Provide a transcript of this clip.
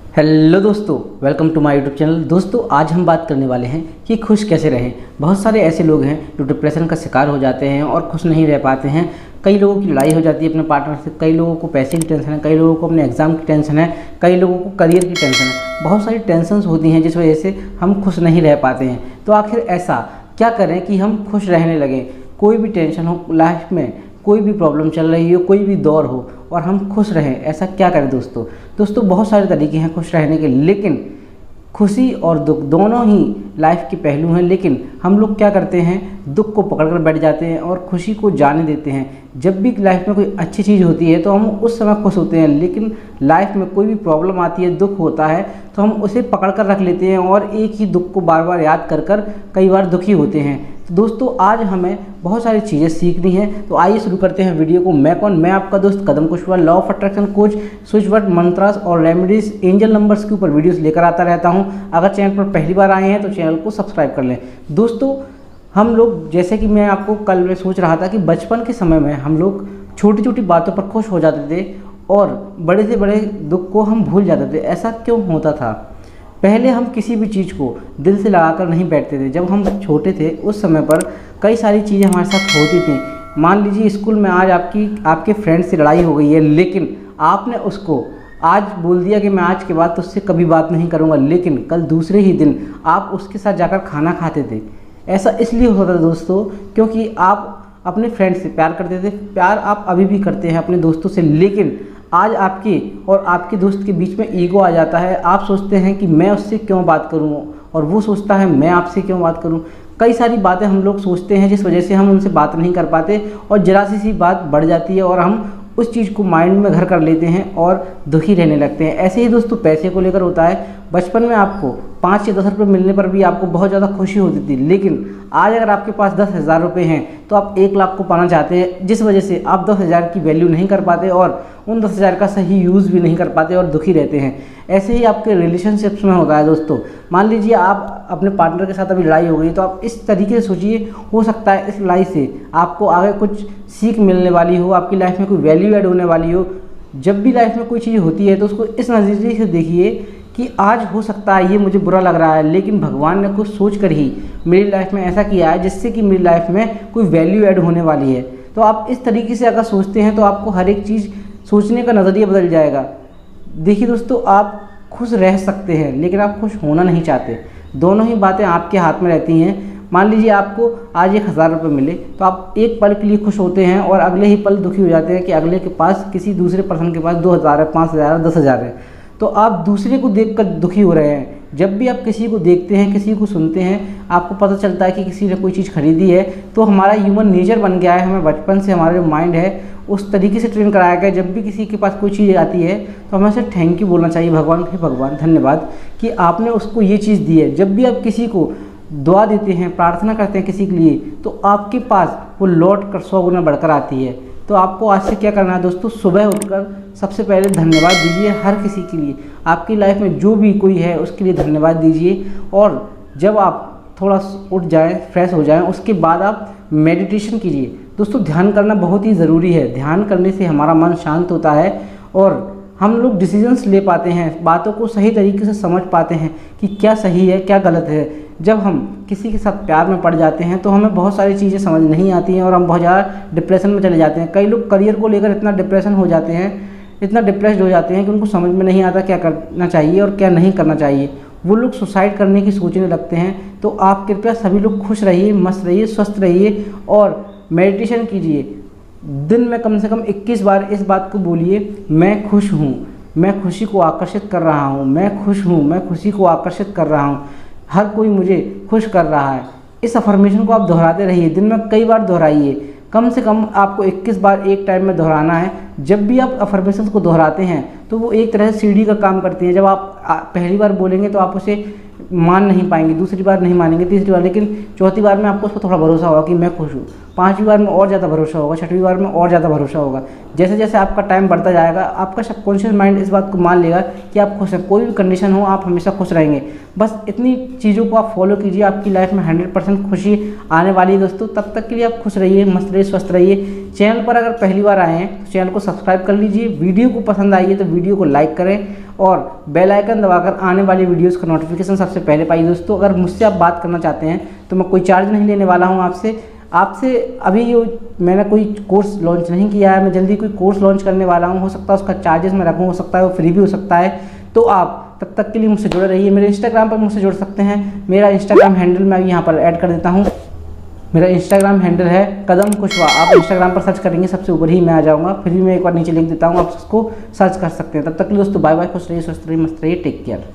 Hello दोस्तों, welcome to my YouTube channel. दोस्तों, आज हम बात करने वाले हैं कि खुश कैसे रहें। बहुत सारे ऐसे लोग हैं जो डिप्रेशन का शिकार हो जाते हैं और खुश नहीं रह पाते हैं। कई लोगों की लड़ाई हो जाती है अपने पार्टनर से, कई लोगों को पैसे की टेंशन है, कई लोगों को अपने एग्ज़ाम की टेंशन है, कई लोगों को करियर की टेंशन है। बहुत सारी टेंशन्स होती हैं जिस वजह से हम खुश नहीं रह पाते हैं। तो आखिर ऐसा क्या करें कि हम खुश रहने लगें। कोई भी टेंशन हो लाइफ में, कोई भी प्रॉब्लम चल रही हो, कोई भी दौर हो और हम खुश रहें, ऐसा क्या करें दोस्तों बहुत सारे तरीके हैं खुश रहने के। लेकिन खुशी और दुख दोनों ही लाइफ के पहलू हैं। लेकिन हम लोग क्या करते हैं, दुख को पकड़ कर बैठ जाते हैं और खुशी को जाने देते हैं। जब भी लाइफ में कोई अच्छी चीज़ होती है तो हम उस समय खुश होते हैं, लेकिन लाइफ में कोई भी प्रॉब्लम आती है, दुख होता है, तो हम उसे पकड़ कर रख लेते हैं और एक ही दुख को बार बार याद कर कर कई बार दुखी होते हैं। तो दोस्तों, आज हमें बहुत सारी चीज़ें सीखनी हैं। तो आइए शुरू करते हैं वीडियो को। मैं कौन? मैं आपका दोस्त Kadam Kushwaha, law of attraction coach, switch word, mantras और रेमेडीज, एंजल नंबर्स के ऊपर वीडियोस लेकर आता रहता हूं। अगर चैनल पर पहली बार आए हैं तो चैनल को सब्सक्राइब कर लें। दोस्तों, हम लोग, जैसे कि मैं आपको कल में सोच रहा था कि बचपन के समय में हम लोग छोटी छोटी बातों पर खुश हो जाते थे और बड़े से बड़े दुख को हम भूल जाते थे। ऐसा क्यों होता था? पहले हम किसी भी चीज़ को दिल से लगाकर नहीं बैठते थे। जब हम छोटे थे उस समय पर कई सारी चीज़ें हमारे साथ होती थी। मान लीजिए स्कूल में आज आपके फ्रेंड से लड़ाई हो गई है, लेकिन आपने उसको आज बोल दिया कि मैं आज के बाद तुझसे कभी बात नहीं करूँगा, लेकिन कल दूसरे ही दिन आप उसके साथ जाकर खाना खाते थे। ऐसा इसलिए होता था दोस्तों क्योंकि आप अपने फ्रेंड से प्यार करते थे। प्यार आप अभी भी करते हैं अपने दोस्तों से, लेकिन आज आपके और आपके दोस्त के बीच में ईगो आ जाता है। आप सोचते हैं कि मैं उससे क्यों बात करूं और वो सोचता है मैं आपसे क्यों बात करूं। कई सारी बातें हम लोग सोचते हैं जिस वजह से हम उनसे बात नहीं कर पाते और जरा सी बात बढ़ जाती है और हम उस चीज़ को माइंड में घर कर लेते हैं और दुखी रहने लगते हैं। ऐसे ही दोस्तों पैसे को लेकर होता है। बचपन में आपको 5 या 10 रुपये मिलने पर भी आपको बहुत ज़्यादा खुशी होती थी, लेकिन आज अगर आपके पास 10,000 रुपये हैं तो आप 1 लाख को पाना चाहते हैं, जिस वजह से आप 10,000 की वैल्यू नहीं कर पाते और उन 10,000 का सही यूज़ भी नहीं कर पाते और दुखी रहते हैं। ऐसे ही आपके रिलेशनशिप्स में होता है दोस्तों। मान लीजिए आप अपने पार्टनर के साथ अभी लड़ाई हो गई, तो आप इस तरीके से सोचिए, हो सकता है इस लड़ाई से आपको आगे कुछ सीख मिलने वाली हो, आपकी लाइफ में कोई वैल्यू ऐड होने वाली हो। जब भी लाइफ में कोई चीज़ होती है तो उसको इस नज़रिए से देखिए कि आज हो सकता है ये मुझे बुरा लग रहा है, लेकिन भगवान ने कुछ सोच कर ही मेरी लाइफ में ऐसा किया है जिससे कि मेरी लाइफ में कोई वैल्यू ऐड होने वाली है। तो आप इस तरीके से अगर सोचते हैं तो आपको हर एक चीज़ सोचने का नज़रिया बदल जाएगा। देखिए दोस्तों, आप खुश रह सकते हैं लेकिन आप खुश होना नहीं चाहते। दोनों ही बातें आपके हाथ में रहती हैं। मान लीजिए आपको आज 1,000 रुपये मिले तो आप एक पल के लिए खुश होते हैं और अगले ही पल दुखी हो जाते हैं कि अगले के पास, किसी दूसरे पर्सन के पास 2,000 है, 5,000 है, 10,000 है। तो आप दूसरे को देखकर दुखी हो रहे हैं। जब भी आप किसी को देखते हैं, किसी को सुनते हैं, आपको पता चलता है कि किसी ने कोई चीज़ खरीदी है, तो हमारा ह्यूमन नेचर बन गया है। हमें बचपन से हमारा जो माइंड है उस तरीके से ट्रेन कराया गया। जब भी किसी के पास कोई चीज़ आती है तो हमें उसे थैंक यू बोलना चाहिए, भगवान, हे भगवान धन्यवाद कि आपने उसको ये चीज़ दी है। जब भी आप किसी को दुआ देते हैं, प्रार्थना करते हैं किसी के लिए, तो आपके पास वो लौट कर 100 गुना बढ़कर आती है। तो आपको आज से क्या करना है दोस्तों, सुबह उठकर सबसे पहले धन्यवाद दीजिए हर किसी के लिए। आपकी लाइफ में जो भी कोई है उसके लिए धन्यवाद दीजिए। और जब आप थोड़ा उठ जाएं, फ्रेश हो जाएं, उसके बाद आप मेडिटेशन कीजिए। दोस्तों, ध्यान करना बहुत ही ज़रूरी है। ध्यान करने से हमारा मन शांत होता है और हम लोग डिसीजंस ले पाते हैं, बातों को सही तरीके से समझ पाते हैं कि क्या सही है क्या गलत है। जब हम किसी के साथ प्यार में पड़ जाते हैं तो हमें बहुत सारी चीज़ें समझ नहीं आती हैं और हम बहुत ज़्यादा डिप्रेशन में चले जाते हैं। कई लोग करियर को लेकर इतना डिप्रेशन हो जाते हैं, इतना डिप्रेस्ड हो जाते हैं कि उनको समझ में नहीं आता क्या करना चाहिए और क्या नहीं करना चाहिए। वो लोग सुसाइड करने की सोचने लगते हैं। तो आप कृपया सभी लोग खुश रहिए, मस्त रहिए, स्वस्थ रहिए और मेडिटेशन कीजिए। दिन में कम से कम 21 बार इस बात को बोलिए, मैं खुश हूँ, मैं खुशी को आकर्षित कर रहा हूँ, मैं खुश हूँ, मैं खुशी को आकर्षित कर रहा हूँ, हर कोई मुझे खुश कर रहा है। इस अफर्मेशन को आप दोहराते रहिए, दिन में कई बार दोहराइए। कम से कम आपको 21 बार एक टाइम में दोहराना है। जब भी आप अफर्मेशन को दोहराते हैं तो वो एक तरह से सीढ़ी का काम करती है। जब आप पहली बार बोलेंगे तो आप उसे मान नहीं पाएंगे, दूसरी बार नहीं मानेंगे, तीसरी बार, लेकिन चौथी बार में आपको उस पर थोड़ा भरोसा होगा कि मैं खुश हूँ। 5वीं बार में और ज़्यादा भरोसा होगा, 6वीं बार में और ज़्यादा भरोसा होगा। जैसे जैसे आपका टाइम बढ़ता जाएगा आपका सबकॉन्शियस माइंड इस बात को मान लेगा कि आप खुश हैं, कोई भी कंडीशन हो आप हमेशा खुश रहेंगे। बस इतनी चीज़ों को आप फॉलो कीजिए, आपकी लाइफ में 100% खुशी आने वाली है दोस्तों। तब तक के लिए आप खुश रहिए, मस्त रहिए, स्वस्थ रहिए। चैनल पर अगर पहली बार आए हैं तो चैनल को सब्सक्राइब कर लीजिए। वीडियो को पसंद आई है तो वीडियो को लाइक करें और बेल आइकन दबाकर आने वाली वीडियोस का नोटिफिकेशन सबसे पहले पाइए दोस्तों। अगर मुझसे आप बात करना चाहते हैं तो मैं कोई चार्ज नहीं लेने वाला हूं आपसे अभी मैंने कोई कोर्स लॉन्च नहीं किया है, मैं जल्दी कोई कोर्स लॉन्च करने वाला हूं। हो सकता है उसका चार्जेस मैं रखूं, हो सकता है वो फ्री भी हो सकता है। तो आप तब तक के लिए मुझसे जुड़े रहिए। मेरे इंस्टाग्राम पर मुझसे जुड़ सकते हैं। मेरा इंस्टाग्राम हैंडल मैं यहाँ पर ऐड कर देता हूँ। मेरा इंस्टाग्राम हैंडल है कदम कुशवाहा। आप इंस्टाग्राम पर सर्च करेंगे सबसे ऊपर ही मैं आ जाऊँगा। फिर भी मैं एक बार नीचे लिंक देता हूँ, आप उसको सर्च कर सकते हैं। तब तक के लिए दोस्तों बाय बाय, खुश रहिए, स्वस्थ रहिए, मस्त रहिए, टेक केयर।